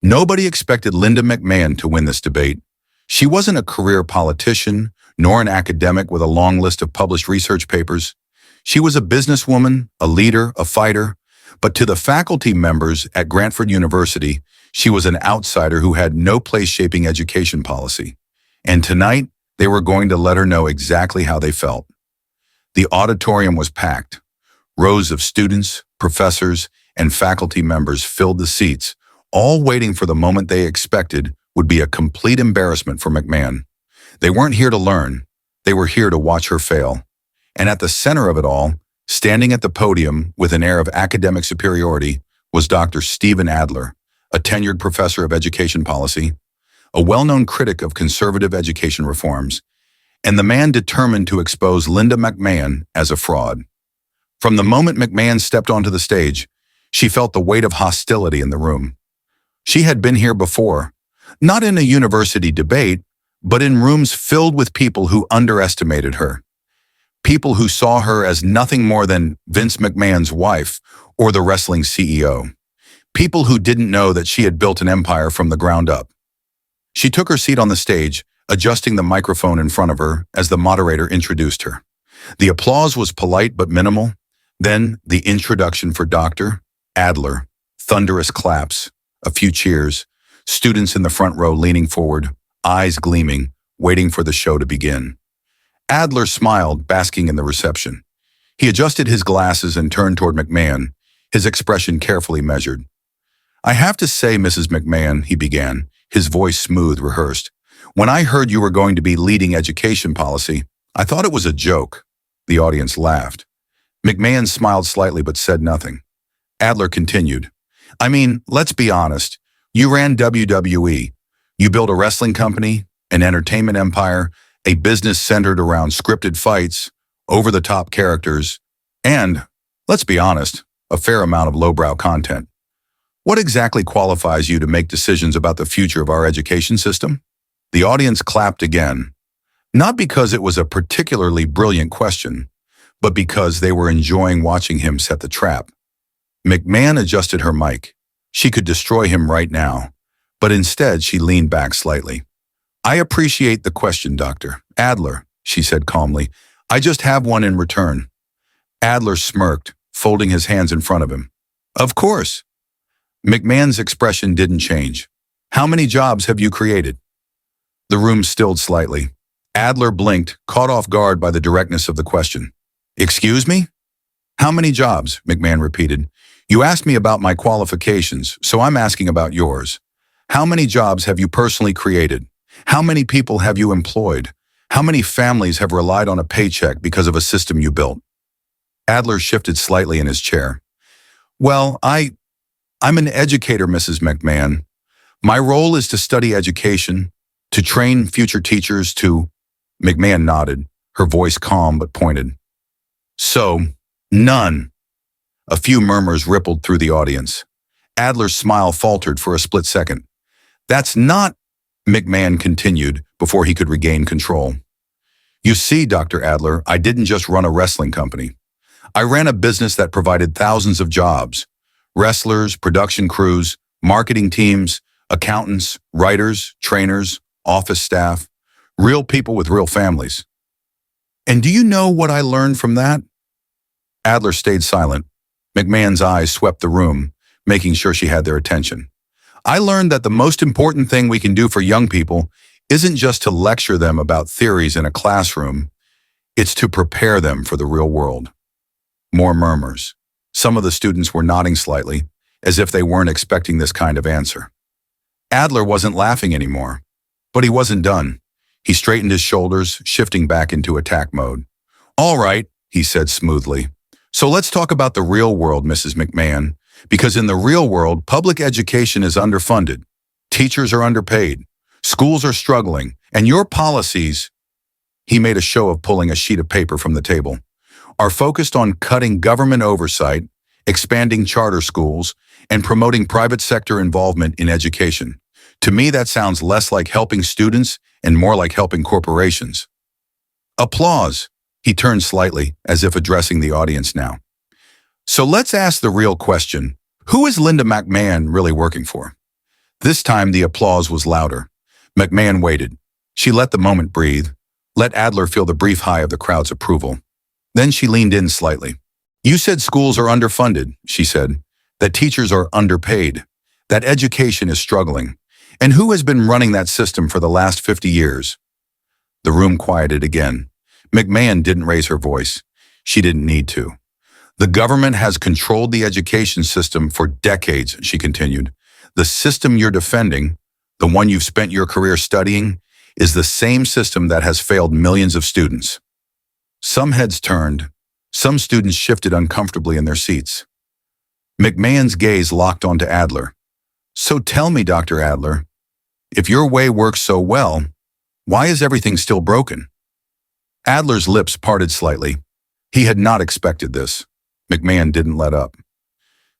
Nobody expected Linda McMahon to win this debate. She wasn't a career politician, nor an academic with a long list of published research papers. She was a businesswoman, a leader, a fighter, but to the faculty members at Grantford University, she was an outsider who had no place shaping education policy. And tonight, they were going to let her know exactly how they felt. The auditorium was packed. Rows of students, professors, and faculty members filled the seats, all waiting for the moment they expected would be a complete embarrassment for McMahon. They weren't here to learn. They were here to watch her fail. And at the center of it all, standing at the podium with an air of academic superiority, was Dr. Stephen Adler, a tenured professor of education policy, a well-known critic of conservative education reforms, and the man determined to expose Linda McMahon as a fraud. From the moment McMahon stepped onto the stage, she felt the weight of hostility in the room. She had been here before, not in a university debate, but in rooms filled with people who underestimated her. People who saw her as nothing more than Vince McMahon's wife or the wrestling CEO. People who didn't know that she had built an empire from the ground up. She took her seat on the stage, adjusting the microphone in front of her as the moderator introduced her. The applause was polite but minimal. Then the introduction for Dr. Adler, thunderous claps, a few cheers, students in the front row leaning forward, eyes gleaming, waiting for the show to begin. Adler smiled, basking in the reception. He adjusted his glasses and turned toward McMahon, his expression carefully measured. "I have to say, Mrs. McMahon," he began, his voice smooth, rehearsed, "when I heard you were going to be leading education policy, I thought it was a joke." The audience laughed. McMahon smiled slightly but said nothing. Adler continued, "I mean, let's be honest. You ran WWE. You built a wrestling company, an entertainment empire, a business centered around scripted fights, over-the-top characters, and, let's be honest, a fair amount of lowbrow content. What exactly qualifies you to make decisions about the future of our education system?" The audience clapped again, not because it was a particularly brilliant question, but because they were enjoying watching him set the trap. McMahon adjusted her mic. She could destroy him right now, but instead she leaned back slightly. "I appreciate the question, Dr. Adler," she said calmly. "I just have one in return." Adler smirked, folding his hands in front of him. "Of course." McMahon's expression didn't change. "How many jobs have you created?" The room stilled slightly. Adler blinked, caught off guard by the directness of the question. "Excuse me?" "How many jobs?" McMahon repeated. "You asked me about my qualifications, so I'm asking about yours. How many jobs have you personally created? How many people have you employed? How many families have relied on a paycheck because of a system you built?" Adler shifted slightly in his chair. "Well, I'm an educator, Mrs. McMahon. My role is to study education, to train future teachers, to..." McMahon nodded, her voice calm but pointed. "So, none." A few murmurs rippled through the audience. Adler's smile faltered for a split second. "That's not..." McMahon continued before he could regain control. "You see, Dr. Adler, I didn't just run a wrestling company. I ran a business that provided thousands of jobs. Wrestlers, production crews, marketing teams, accountants, writers, trainers, office staff, real people with real families. And do you know what I learned from that?" Adler stayed silent. McMahon's eyes swept the room, making sure she had their attention. "I learned that the most important thing we can do for young people isn't just to lecture them about theories in a classroom. It's to prepare them for the real world." More murmurs. Some of the students were nodding slightly, as if they weren't expecting this kind of answer. Adler wasn't laughing anymore, but he wasn't done. He straightened his shoulders, shifting back into attack mode. "All right," he said smoothly. "So let's talk about the real world, Mrs. McMahon, because in the real world, public education is underfunded. Teachers are underpaid. Schools are struggling, and your policies," he made a show of pulling a sheet of paper from the table, "are focused on cutting government oversight, expanding charter schools, and promoting private sector involvement in education. To me, that sounds less like helping students and more like helping corporations." Applause. He turned slightly, as if addressing the audience now. "So let's ask the real question. Who is Linda McMahon really working for? This time the applause was louder. McMahon waited. She let the moment breathe, let Adler feel the brief high of the crowd's approval. Then she leaned in slightly. "You said schools are underfunded," she said, "that teachers are underpaid, that education is struggling. And who has been running that system for the last 50 years? The room quieted again. McMahon didn't raise her voice. She didn't need to. "The government has controlled the education system for decades," she continued. "The system you're defending, the one you've spent your career studying, is the same system that has failed millions of students." Some heads turned. Some students shifted uncomfortably in their seats. McMahon's gaze locked onto Adler. "So tell me, Dr. Adler, if your way works so well, why is everything still broken?" Adler's lips parted slightly. He had not expected this. McMahon didn't let up.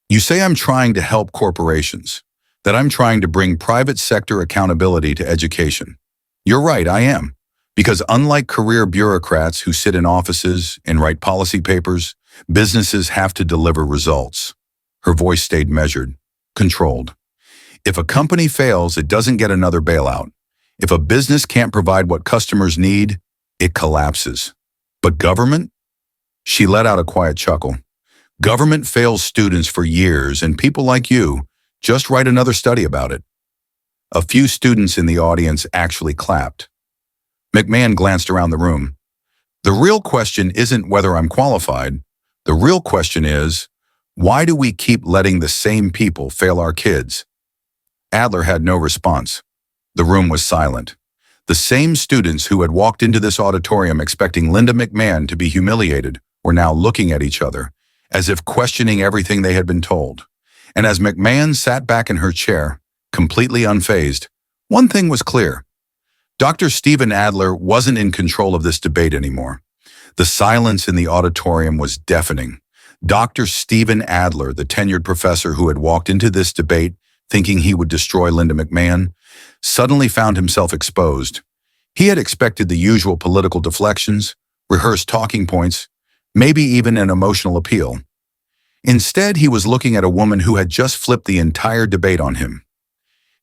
"You say I'm trying to help corporations, that I'm trying to bring private sector accountability to education. You're right, I am. Because unlike career bureaucrats who sit in offices and write policy papers, businesses have to deliver results." Her voice stayed measured, controlled. "If a company fails, it doesn't get another bailout. If a business can't provide what customers need, it collapses. But government?" She let out a quiet chuckle. "Government fails students for years, and people like you just write another study about it." A few students in the audience actually clapped. McMahon glanced around the room. "The real question isn't whether I'm qualified. The real question is, why do we keep letting the same people fail our kids?" Adler had no response. The room was silent. The same students who had walked into this auditorium expecting Linda McMahon to be humiliated were now looking at each other, as if questioning everything they had been told. And as McMahon sat back in her chair, completely unfazed, one thing was clear. Dr. Stephen Adler wasn't in control of this debate anymore. The silence in the auditorium was deafening. Dr. Stephen Adler, the tenured professor who had walked into this debate thinking he would destroy Linda McMahon, suddenly found himself exposed. He had expected the usual political deflections, rehearsed talking points, maybe even an emotional appeal. Instead, he was looking at a woman who had just flipped the entire debate on him.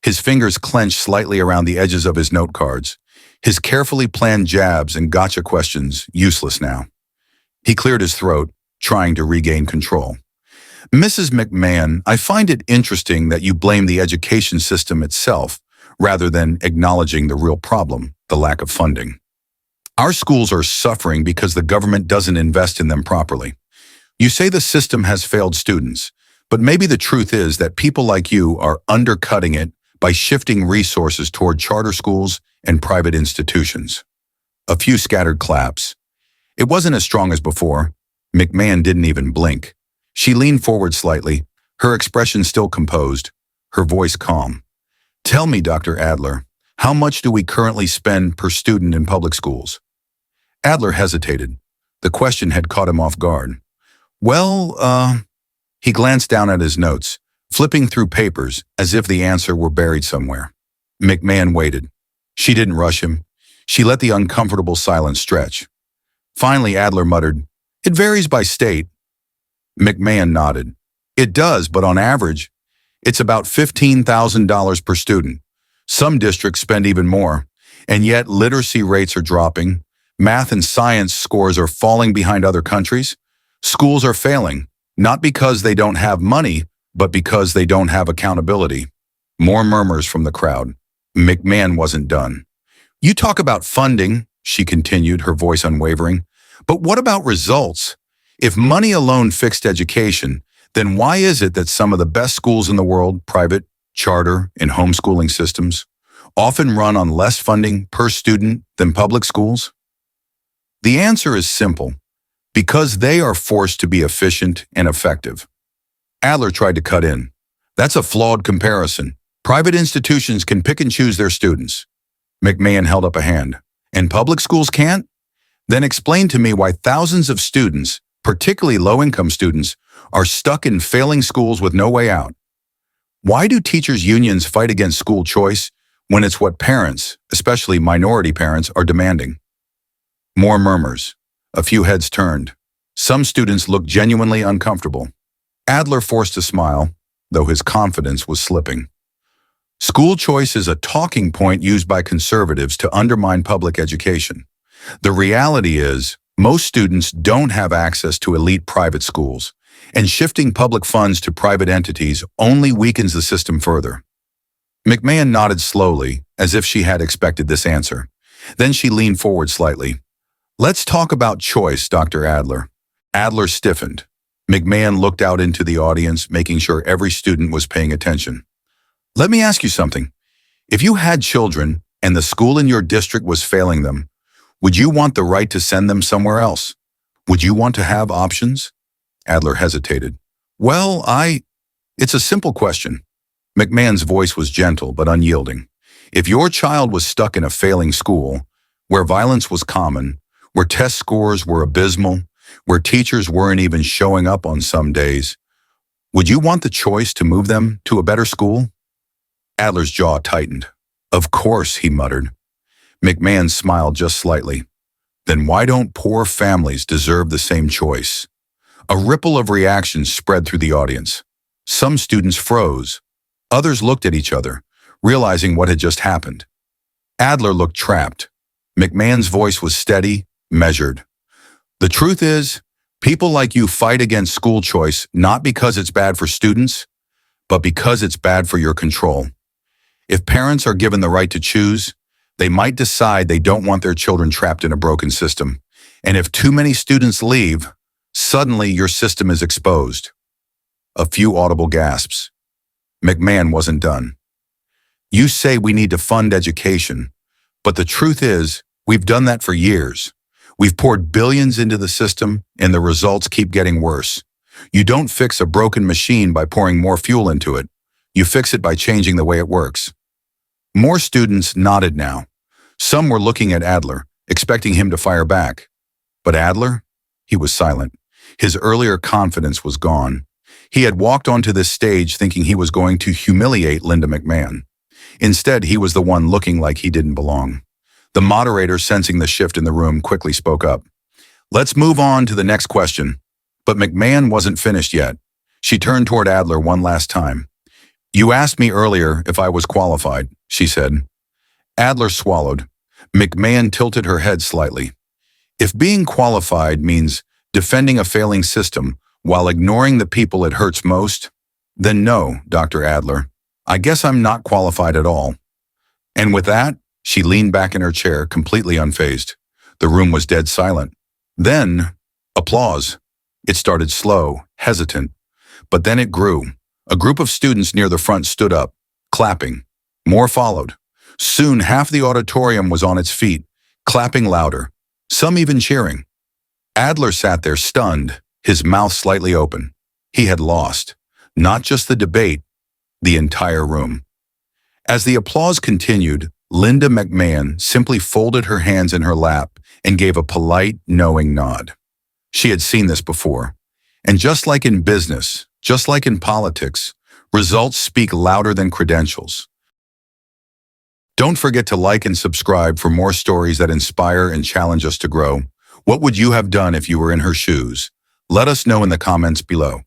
His fingers clenched slightly around the edges of his note cards, his carefully planned jabs and gotcha questions useless now. He cleared his throat, trying to regain control. "Mrs. McMahon, I find it interesting that you blame the education system itself rather than acknowledging the real problem, the lack of funding. Our schools are suffering because the government doesn't invest in them properly. You say the system has failed students, but maybe the truth is that people like you are undercutting it by shifting resources toward charter schools and private institutions." A few scattered claps. It wasn't as strong as before. McMahon didn't even blink. She leaned forward slightly, her expression still composed, her voice calm. "Tell me, Dr. Adler, how much do we currently spend per student in public schools?" Adler hesitated. The question had caught him off guard. "Well, He glanced down at his notes, flipping through papers as if the answer were buried somewhere. McMahon waited. She didn't rush him. She let the uncomfortable silence stretch. Finally, Adler muttered, "It varies by state." McMahon nodded. "It does, but on average, it's about $15,000 per student. Some districts spend even more, and yet literacy rates are dropping. Math and science scores are falling behind other countries. Schools are failing, not because they don't have money, but because they don't have accountability." More murmurs from the crowd. McMahon wasn't done. "You talk about funding," she continued, her voice unwavering, "but what about results? If money alone fixed education, then why is it that some of the best schools in the world, private, charter, and homeschooling systems, often run on less funding per student than public schools? The answer is simple. Because they are forced to be efficient and effective." Adler tried to cut in. "That's a flawed comparison. Private institutions can pick and choose their students." McMahon held up a hand. "And public schools can't? Then explain to me why thousands of students, particularly low-income students, are stuck in failing schools with no way out. Why do teachers' unions fight against school choice when it's what parents, especially minority parents, are demanding?" More murmurs. A few heads turned. Some students looked genuinely uncomfortable. Adler forced a smile, though his confidence was slipping. School choice is a talking point used by conservatives to undermine public education. The reality is, most students don't have access to elite private schools, and shifting public funds to private entities only weakens the system further. McMahon nodded slowly, as if she had expected this answer. Then she leaned forward slightly. "Let's talk about choice, Dr. Adler." Adler stiffened. McMahon looked out into the audience, making sure every student was paying attention. "Let me ask you something. If you had children and the school in your district was failing them, would you want the right to send them somewhere else? Would you want to have options?" Adler hesitated. "Well, It's a simple question." McMahon's voice was gentle but unyielding. If your child was stuck in a failing school, where violence was common, where test scores were abysmal, where teachers weren't even showing up on some days, would you want the choice to move them to a better school? Adler's jaw tightened. "Of course," he muttered. McMahon smiled just slightly. "Then why don't poor families deserve the same choice?" A ripple of reactions spread through the audience. Some students froze. Others looked at each other, realizing what had just happened. Adler looked trapped. McMahon's voice was steady, measured. "The truth is, people like you fight against school choice not because it's bad for students, but because it's bad for your control. If parents are given the right to choose, they might decide they don't want their children trapped in a broken system. And if too many students leave, suddenly your system is exposed." A few audible gasps. McMahon wasn't done. "You say we need to fund education, but the truth is, we've done that for years. We've poured billions into the system, and the results keep getting worse. You don't fix a broken machine by pouring more fuel into it. You fix it by changing the way it works." More students nodded now. Some were looking at Adler, expecting him to fire back. But Adler? He was silent. His earlier confidence was gone. He had walked onto this stage thinking he was going to humiliate Linda McMahon. Instead, he was the one looking like he didn't belong. The moderator, sensing the shift in the room, quickly spoke up. "Let's move on to the next question." But McMahon wasn't finished yet. She turned toward Adler one last time. "You asked me earlier if I was qualified," she said. Adler swallowed. McMahon tilted her head slightly. "If being qualified means defending a failing system while ignoring the people it hurts most, then no, Dr. Adler. I guess I'm not qualified at all." And with that, she leaned back in her chair, completely unfazed. The room was dead silent. Then, applause. It started slow, hesitant, but then it grew. A group of students near the front stood up, clapping. More followed. Soon, half the auditorium was on its feet, clapping louder, some even cheering. Adler sat there stunned, his mouth slightly open. He had lost, not just the debate, the entire room. As the applause continued, Linda McMahon simply folded her hands in her lap and gave a polite, knowing nod. She had seen this before. And just like in business, just like in politics, results speak louder than credentials. Don't forget to like and subscribe for more stories that inspire and challenge us to grow. What would you have done if you were in her shoes? Let us know in the comments below.